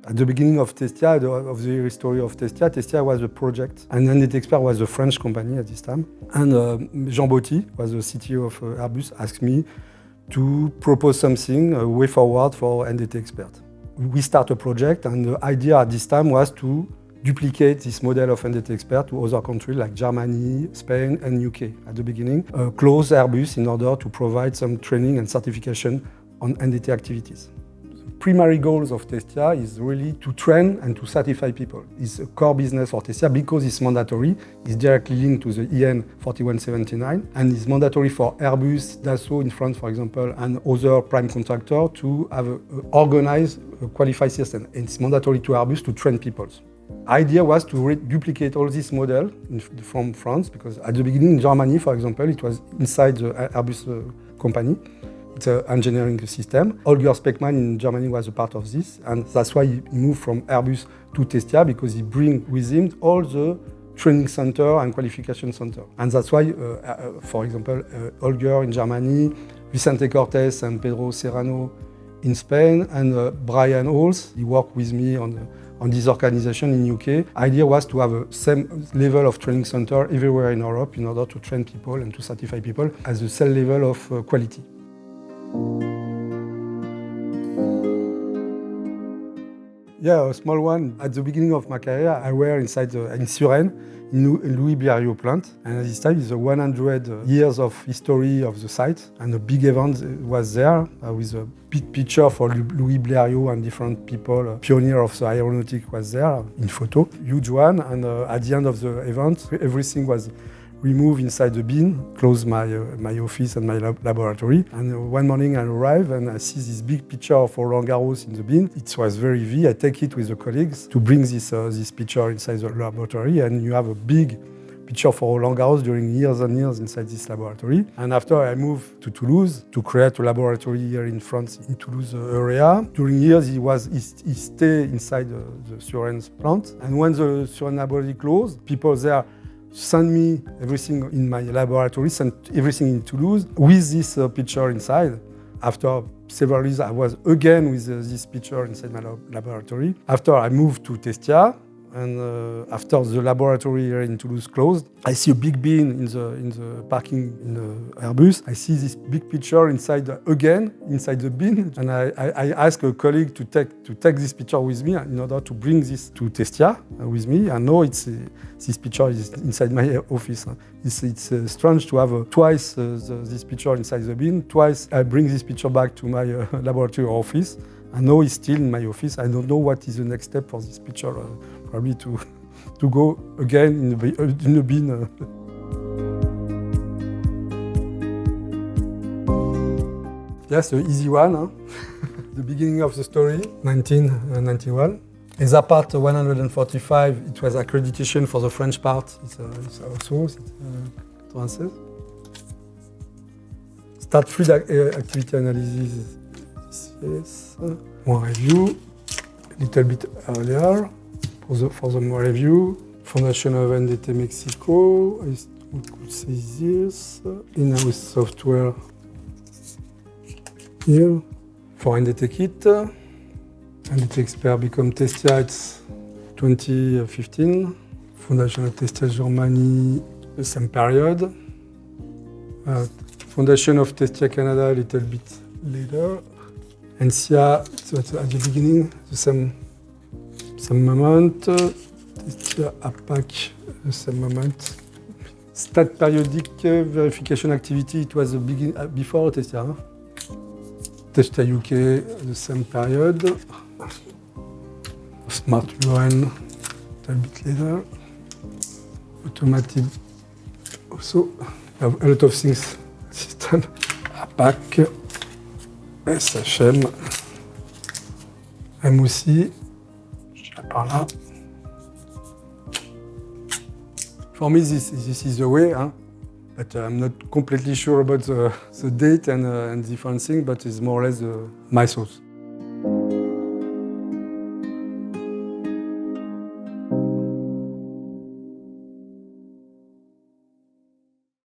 At the beginning of Testia, of the history of Testia, Testia was a project, and NDT Expert was a French company at this time. And Jean Botti, was the CTO of Airbus, asked me to propose something, a way forward for NDT Expert. We start a project, and the idea at this time was to duplicate this model of NDT Expert to other countries like Germany, Spain, and UK. At the beginning, close Airbus in order to provide some training and certification on NDT activities. Primary goals of Testia is really to train and to certify people. It's a core business for Testia because it's mandatory. It's directly linked to the EN 4179, and it's mandatory for Airbus, Dassault in France, for example, and other prime contractors to have an organized, qualified system. And it's mandatory to Airbus to train people. Idea was to duplicate all this model from France, because at the beginning in Germany, for example, it was inside the Airbus company. It's an engineering system. Holger Speckmann in Germany was a part of this, and that's why he moved from Airbus to Testia, because he brings with him all the training center and qualification center. And that's why, for example, Holger in Germany, Vicente Cortés and Pedro Serrano in Spain, and Brian Halls, he worked with me on this organization in UK. Idea was to have a same level of training center everywhere in Europe in order to train people and to certify people at the same level of quality. Yeah, a small one. At the beginning of my career, I were in Suresnes, in Louis Blériot plant. And at this time, it's 100 years of history of the site. And a big event was there with a big picture for Louis Blériot and different people. Pioneer of the aeronautic was there in photo, huge one. And at the end of the event, everything was removed inside the bin, close my office and my laboratory. And one morning I arrive and I see this big picture of Roland Garros in the bin. It was very heavy. I take it with the colleagues to bring this picture inside the laboratory, and you have a big picture for Roland Garros during years and years inside this laboratory. And after I moved to Toulouse to create a laboratory here in France, in Toulouse area. During years he stayed inside the Suresnes plant. And when the Suresnes laboratory closed, people there send me everything in my laboratory, send everything in Toulouse with this picture inside. After several years, I was again with this picture inside my laboratory. After I moved to Testia, and after the laboratory here in Toulouse closed, I see a big bin in the parking in the Airbus. I see this big picture inside the bin, and I ask a colleague to take this picture with me in order to bring this to Testia with me. And now this picture is inside my office. It's strange to have twice this picture inside the bin. Twice I bring this picture back to my laboratory office, and now it's still in my office. I don't know what is the next step for this picture. Probably to go again in the bin. Yes, the easy one. Huh? The beginning of the story, 1991. As a part 145, it was accreditation for the French part. It's also français. Start field activity analysis. Yes. One review, a little bit earlier. For the more review, Foundation of NDT Mexico, we could say this, in-house software here, for NDT Kit, NDT Expert become Testia, it's 2015, Foundation of Testia Germany, the same period, Foundation of Testia Canada a little bit later, NCA, so at the beginning, the same moment, Testia APAC, the same moment. Stat periodic verification activity, it was before Testia. Huh? Testia UK, the same period. Smart UN, a bit later. Automated, also, have a lot of things. System, APAC, SHM, MOC. Par là. For me, this is the way, huh? But I'm not completely sure about the date and different things, but it's more or less my source.